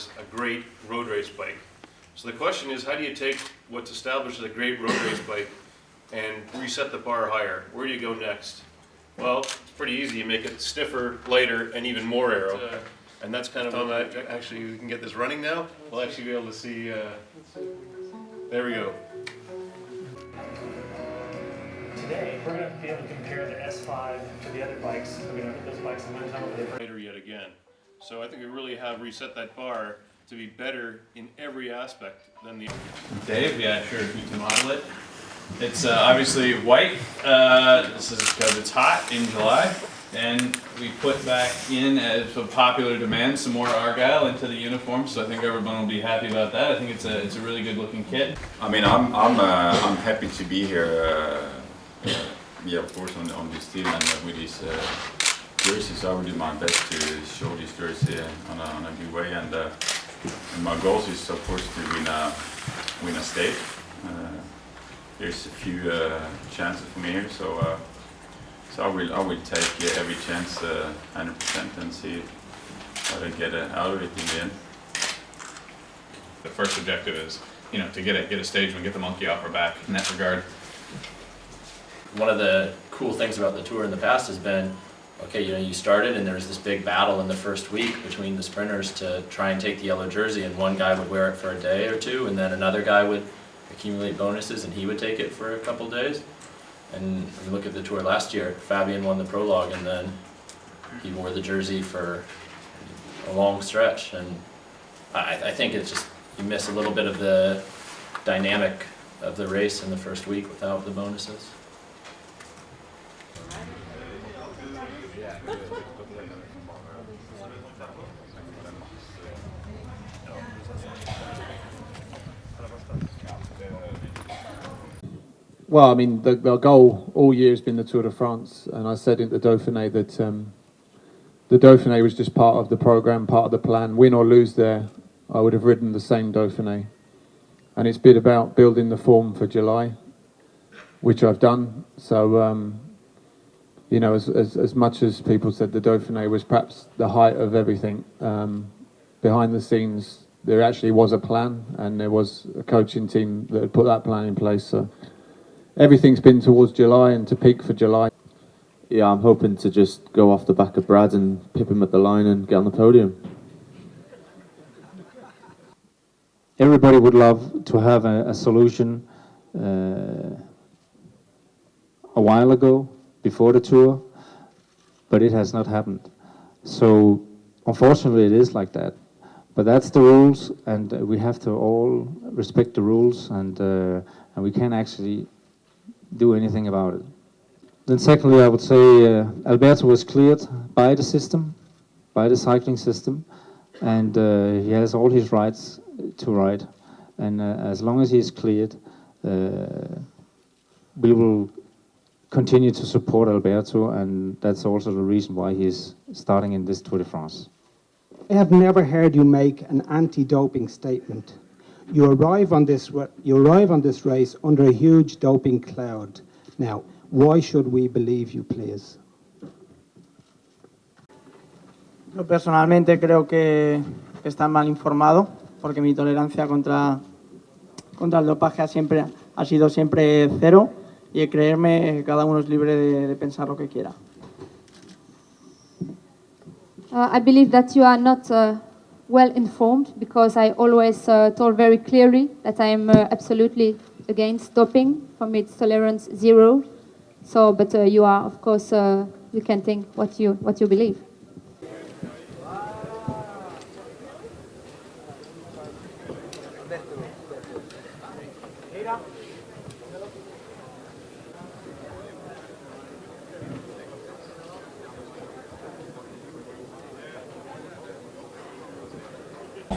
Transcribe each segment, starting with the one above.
as a great road race bike. So the question is, how do you take what's established as a great road race bike and reset the bar higher? Where do you go next? Well, it's pretty easy. You make it stiffer, lighter, and even more aero. And that's kind of actually, we can get this running now. We'll actually be able to see, there we go. Today, we're going to be able to compare the S5 to the other bikes. We're going to put those bikes in one tunnel different. Lighter yet again. So I think we really have reset that bar to be better in every aspect than the... Dave, yeah, sure, we can model it. It's obviously white. This is because it's hot in July. And we put back in, as a popular demand, some more Argyle into the uniform, so I think everyone will be happy about that. I think it's a really good looking kit. I mean, I'm happy to be here. Yeah, of course, on this team and with these jerseys. I will do my best to show this jersey on a good way. And my goal is, of course, to win a state. There's a few chances for me here, so I will take every chance 100% and see how I get out of it in the end. The first objective is, to get a stage and get the monkey off our back in that regard. One of the cool things about the tour in the past has been, okay, you started and there was this big battle in the first week between the sprinters to try and take the yellow jersey, and one guy would wear it for a day or two, and then another guy would accumulate bonuses and he would take it for a couple days. And if you look at the tour last year, Fabian won the prologue and then he wore the jersey for a long stretch. And I think it's just, you miss a little bit of the dynamic of the race in the first week without the bonuses. Well, I mean, the goal all year has been the Tour de France, and I said in the Dauphiné that the Dauphiné was just part of the program, part of the plan. Win or lose there, I would have ridden the same Dauphiné. And it's been about building the form for July, which I've done. So, as much as people said the Dauphiné was perhaps the height of everything, behind the scenes, there actually was a plan, and there was a coaching team that had put that plan in place. So everything's been towards July and to peak for July. Yeah, I'm hoping to just go off the back of Brad and pip him at the line and get on the podium. Everybody would love to have a solution a while ago, before the tour, but it has not happened. So unfortunately it is like that. But that's the rules, and we have to all respect the rules, and we can't actually do anything about it. Then secondly, I would say Alberto was cleared by the system, by the cycling system, and he has all his rights to ride. And as long as he is cleared, we will continue to support Alberto, and that's also the reason why he's starting in this Tour de France. I have never heard you make an anti-doping statement. You arrive on this race under a huge doping cloud. Now, why should we believe you, please? Yo personalmente creo que están mal informados, porque mi tolerancia contra el dopaje siempre ha sido cero, y creerme, cada uno es libre de pensar lo que quiera. I believe that you are not well informed, because I always told very clearly that I am absolutely against doping. For me, it's tolerance zero. So, but you are, of course, you can think what you believe.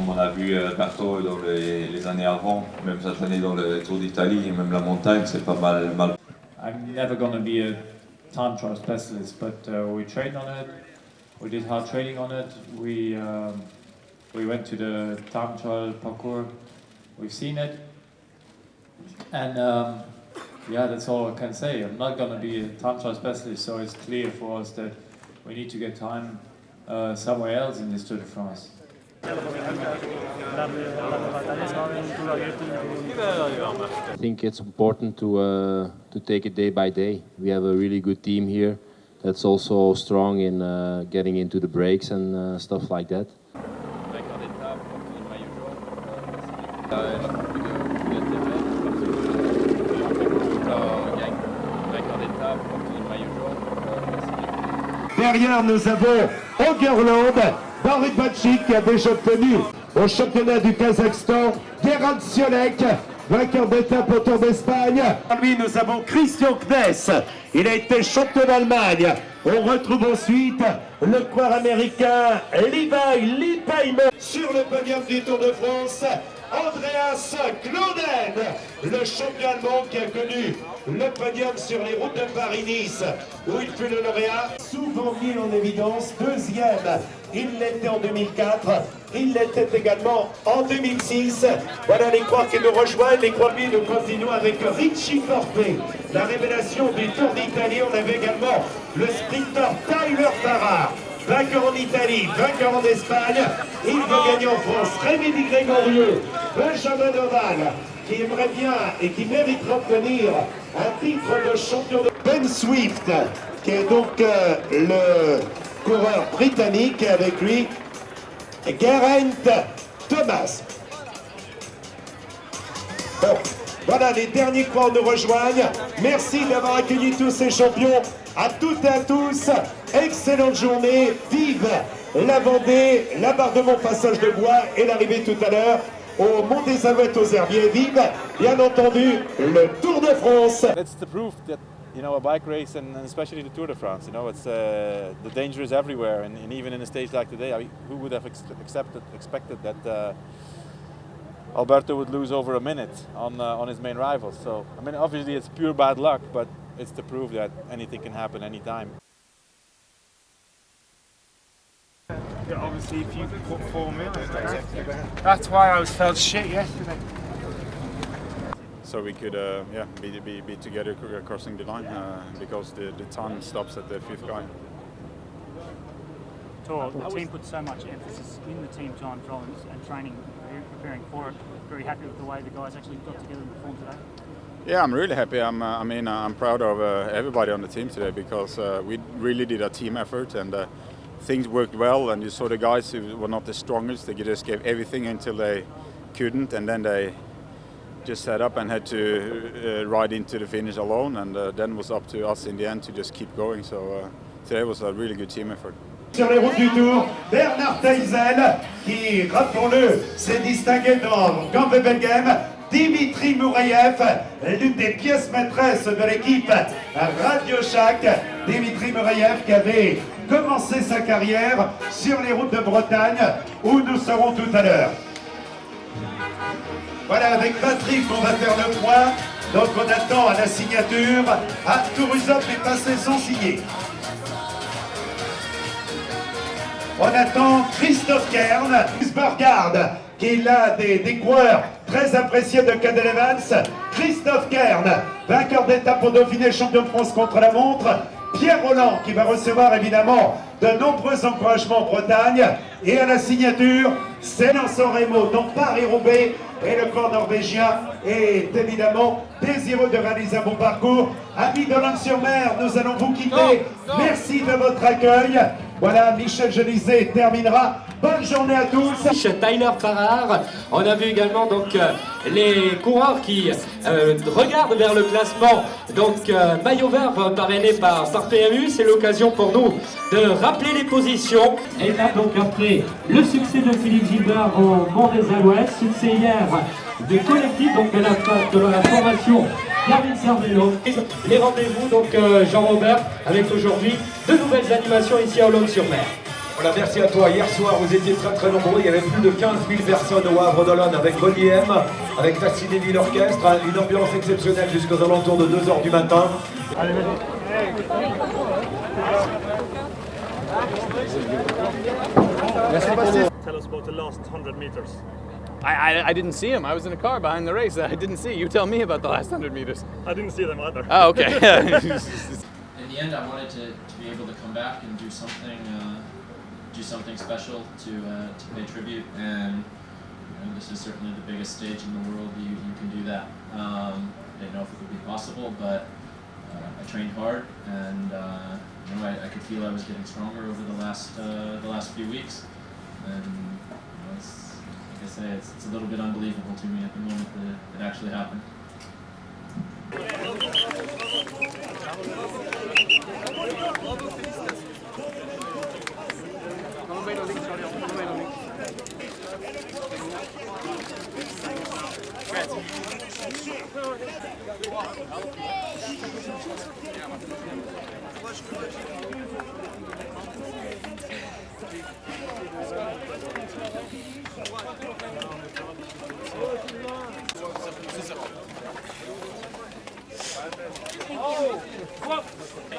On a vu Alberto dans les années avant, même cette année dans le Tour d'Italie et même la montagne, c'est pas mal. I'm never going to be a time trial specialist, but we trained on it. We did hard training on it. We went to the time trial parcours. We've seen it, and yeah, that's all I can say. I'm not going to be a time trial specialist, so it's clear for us that we need to get time somewhere else in this Tour de France. I think it's important to take it day by day. We have a really good team here that's also strong in getting into the breaks and stuff like that. Derrière, nous avons Ogerland, Baribacic qui a déjà obtenu au championnat du Kazakhstan, Gerard Ciolek, vainqueur d'étape au Tour d'Espagne. Lui, nous avons Christian Kness, il a été champion d'Allemagne. On retrouve ensuite le coureur américain Levi Leipheimer sur le podium du Tour de France. Andreas Clauden, le champion allemand qui a connu le podium sur les routes de Paris-Nice, où il fut le lauréat, souvent mis en évidence, deuxième. Il l'était en 2004, il l'était également en 2006. Voilà les coureurs qui nous rejoignent, les coureurs nous continuons avec Richie Forfait, la révélation du Tour d'Italie. On avait également le sprinter Tyler Farrar, vainqueur en Italie, vainqueur en Espagne. Il veut gagner en France. Rémi Di Gregorio, Benjamin Oval, qui aimerait bien et qui mériterait obtenir un titre de champion de... Ben Swift, qui est donc le coureur britannique, et avec lui Geraint Thomas. Bon, voilà, les derniers coureurs nous rejoignent. Merci d'avoir accueilli tous ces champions. À toutes et à tous, excellente journée. Vive la Vendée, la barre de Montpassage de Bois et l'arrivée tout à l'heure au Mont des Alouettes aux Herbiers. Vive, bien entendu, le Tour de France. It's the proof that, you know, a bike race and especially the Tour de France, you know, it's the danger is everywhere, and even in a stage like today, I mean, who would have expected that Alberto would lose over a minute on his main rival? So, I mean, obviously it's pure bad luck, but it's to prove that anything can happen anytime. Yeah, obviously, if you put 4 million, that's why I felt shit yesterday. So we could, be together crossing the line because the time stops at the 5th guy. The team put so much emphasis in the team time trial and training, preparing for it. Very happy with the way the guys actually got together and performed today. Yeah, I'm really happy. I'm proud of everybody on the team today because we really did a team effort and things worked well. And you saw the guys who were not the strongest; they just gave everything until they couldn't, and then they just set up and had to ride into the finish alone. And then it was up to us in the end to just keep going. So today was a really good team effort. Sur les routes du Tour, Bernard Teizel, qui, rappelons-le, s'est distingué dans Gambé-Belgame. Dimitri Mouraïev, l'une des pièces maîtresses de l'équipe Radio Shack. Dimitri Mouraïev qui avait commencé sa carrière sur les routes de Bretagne, où nous serons tout à l'heure. Voilà, avec Patrick, on va faire le point. Donc on attend à la signature. À Tourouzop, les passés sont signés. On attend Christophe Kern, Burgard, qui est l'un des coureurs très appréciés de Cadel Evans. Christophe Kern, vainqueur d'étape au Dauphiné, champion de France contre la montre. Pierre Roland, qui va recevoir évidemment de nombreux encouragements en Bretagne. Et à la signature, c'est San Remo, donc Paris-Roubaix. Et le corps norvégien est évidemment désireux de réaliser un bon parcours. Amis de Lens-sur-Mer, nous allons vous quitter. Merci de votre accueil. Voilà, Michel Genizet terminera. Bonne journée à tous. Tyler Farrar. On a vu également donc les coureurs qui regardent vers le classement. Donc maillot vert parrainé par PMU. C'est l'occasion pour nous de rappeler les positions. Et là donc après le succès de Philippe Gilbert au Mont des Alouettes, succès hier du collectif donc de la formation Gavin Cervello. Les rendez-vous donc Jean-Robert avec aujourd'hui de nouvelles animations ici à Olonne-sur-Mer. Voilà, merci à toi. Hier soir, vous étiez très nombreux. Il y avait plus de 15 000 personnes au Havre d'Olonne avec Bonnie M, avec Tassinelli l'orchestre. Une ambiance exceptionnelle jusqu'aux alentours de 2 h du matin. Tell us about the last 100 meters. I didn't see him. I was in a car behind the race. I didn't see. You tell me about the last 100 meters. I didn't see them either. Oh, okay. In the end, I wanted to be able to come back and do something special to pay tribute. And this is certainly the biggest stage in the world. You can do that. I didn't know if it would be possible, but I trained hard, and you know, I could feel I was getting stronger over the last few weeks. And you know, it's, like I say, it's a little bit unbelievable to me at the moment that it actually happened.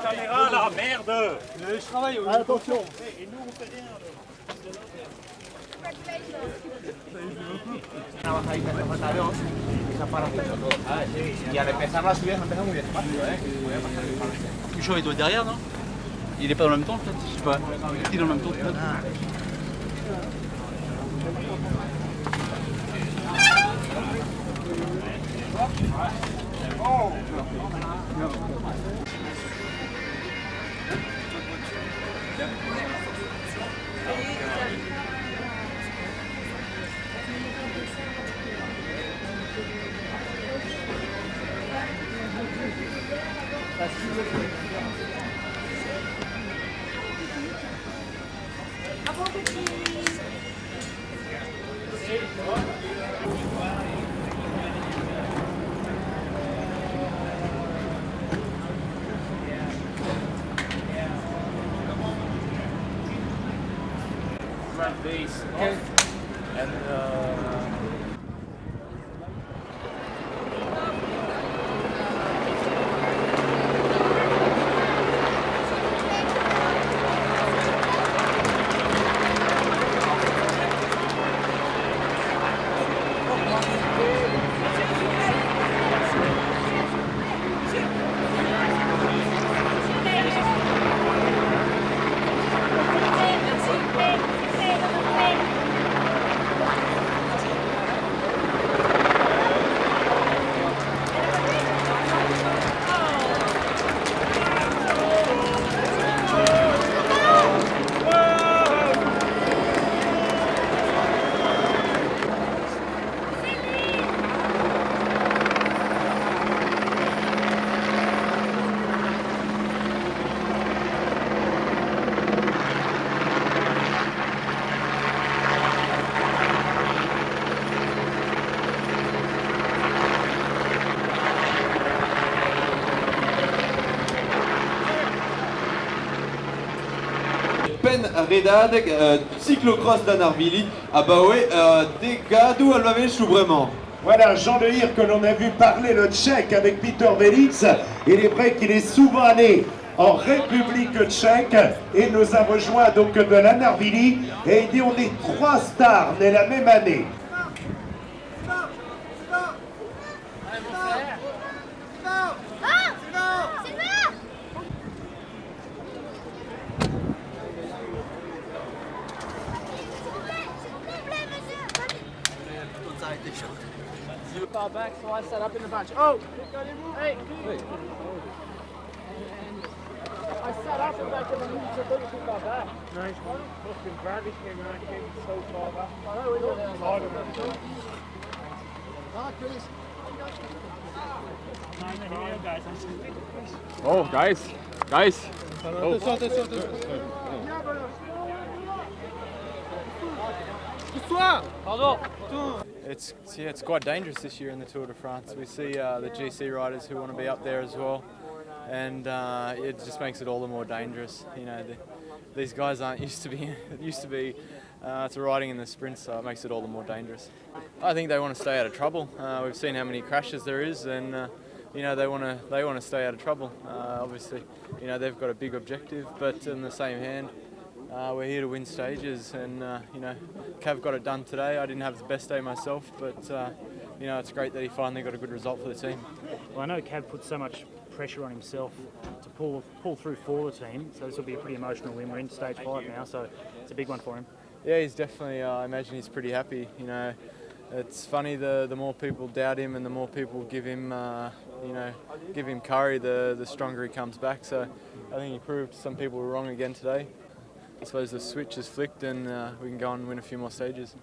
Caméra là, merde! Je travaille, attention! Et nous on fait rien. Y al empezar la subida empieza muy despacio, Michaud, il doit être derrière, non? Il est pas dans le même temps, peut-être? Je sais pas. Il est dans le même temps, peut-être? Run base. Okay. And Pen Redad, cyclocross d'Anarvili, Abaoe, Degadu Alvavechu vraiment. Voilà, Jean Le Hir que l'on a vu parler le tchèque avec Peter Velix. Il est vrai qu'il est souvent né en République tchèque et nous a rejoint donc de l'Anarvili et il dit on est 3 stars nés la même année. far back, so I set up in the bunch. Oh! Hey! I sat up and back and then moved a little too far back. Nice one. Fucking Bradley came around and came so far back. I know, we got there. Oh, guys. Oh. It's quite dangerous this year in the Tour de France. We see the GC riders who want to be up there as well, and it just makes it all the more dangerous. You know, these guys aren't used to riding in the sprints, so it makes it all the more dangerous. I think they want to stay out of trouble. We've seen how many crashes there is, and you know, they want to stay out of trouble. Obviously, you know, they've got a big objective, but in the same hand, we're here to win stages, and you know, Cav got it done today. I didn't have the best day myself, but you know, it's great that he finally got a good result for the team. Well, I know Cav put so much pressure on himself to pull through for the team, so this will be a pretty emotional win. We're in stage 5 now, so it's a big one for him. Yeah, he's definitely. I imagine he's pretty happy. You know, it's funny, the more people doubt him and the more people give him, give him curry, the stronger he comes back. So I think he proved some people were wrong again today. I suppose the switch is flicked and we can go on and win a few more stages.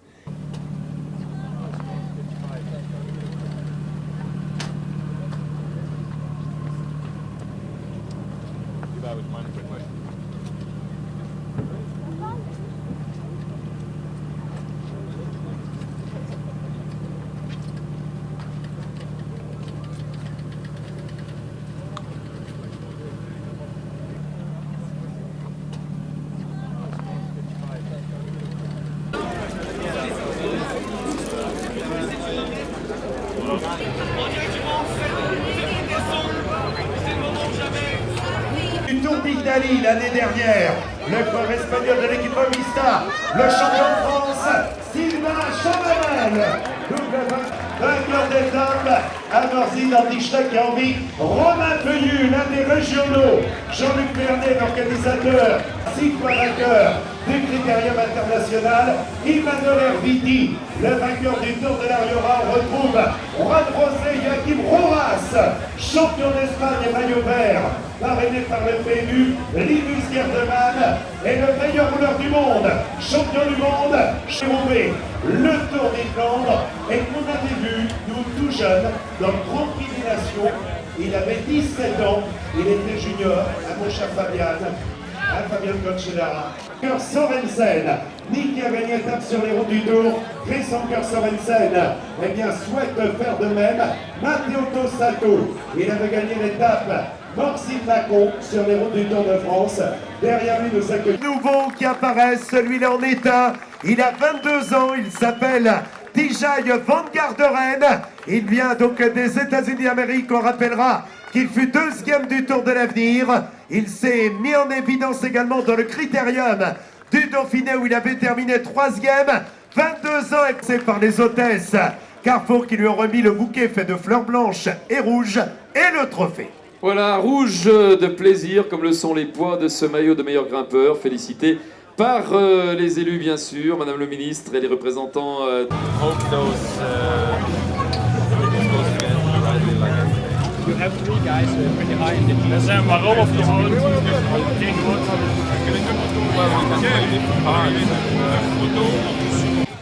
Du Tour d'Italie l'année dernière, le corps espagnol de l'équipe Movistar, le champion de France, Sylvain Chavanel, double vainqueur d'étape, Amorzi d'Antichtek a envie, Romain Feuillu, l'un des régionaux, Jean-Luc Bernet, l'organisateur, 6 fois vainqueur du Critérium international, Emmanuel Herviti, le vainqueur du Tour de la Rioja. On retrouve Juan José Joaquim Rojas, champion d'Espagne et maillot vert, parrainé par le PMU, Linus Gerdemann est le meilleur rouleur du monde, champion du monde, chez Roubaix, le Tour des Flandres, et qu'on avait vu, nous tout jeunes, dans Tranquille Nation, il avait 17 ans, il était junior à mon cher Fabian Cancellara. Sorensen, Nick qui a gagné étape sur les routes du Tour, Chris Anker Sorensen, eh bien souhaite faire de même. Matteo Tossato, il avait gagné l'étape Morcy-Flacon sur les routes du Tour de France. Derrière lui, nous accueillons nouveau qui apparaît, celui-là en état. Il a 22 ans, il s'appelle Tijay Van Garderen. Il vient donc des États-Unis d'Amérique. On rappellera qu'il fut 2e du Tour de l'Avenir. Il s'est mis en évidence également dans le Critérium du Dauphiné où il avait terminé 3e. 22 ans excès par les hôtesses Carrefour qui lui ont remis le bouquet fait de fleurs blanches et rouges et le trophée. Voilà, rouge de plaisir, comme le sont les poids de ce maillot de meilleur grimpeur, félicité par les élus bien sûr, Madame le Ministre et les représentants. You have 3 guys pretty high in the team. Dat zijn maar op de houden.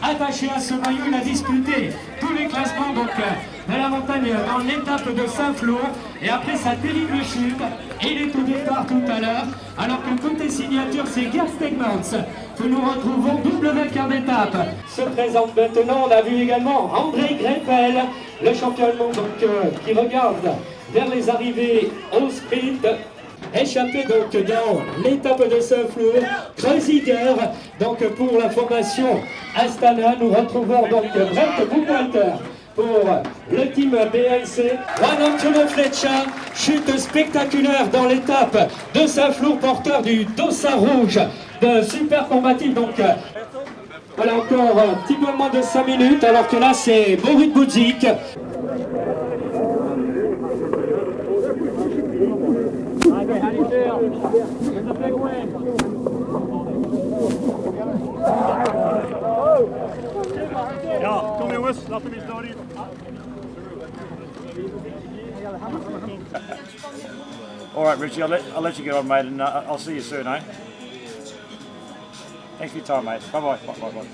Attaché à ce maillot, il a disputé tous les classements donc, de la montagne dans l'étape de Saint-Flour. Et après sa terrible chute, il est au départ tout à l'heure. Alors que côté signature, c'est Gerd Stegmans que nous retrouvons, double vainqueur d'étape. Se présente maintenant, on a vu également André Greipel, le champion allemand donc, qui regarde vers les arrivées au sprint. Échappé donc dans l'étape de Saint-Flour, Kreuziger, donc pour la formation Astana, nous retrouvons donc Brent Buchwalter pour le team BNC. Juan Antonio Flecha, chute spectaculaire dans l'étape de Saint-Flour, porteur du dossard rouge de Super Combatif. Donc voilà encore un petit peu moins de 5 minutes, alors que là c'est Borut Budzik. How do you feel? It's a big win. Ja, kom jongens, laat hem eens doorheen. All right, Richie, I'll let you get on, mate, and I'll see you soon, eh? Thanks for your time, mate. Bye-bye. Bye-bye.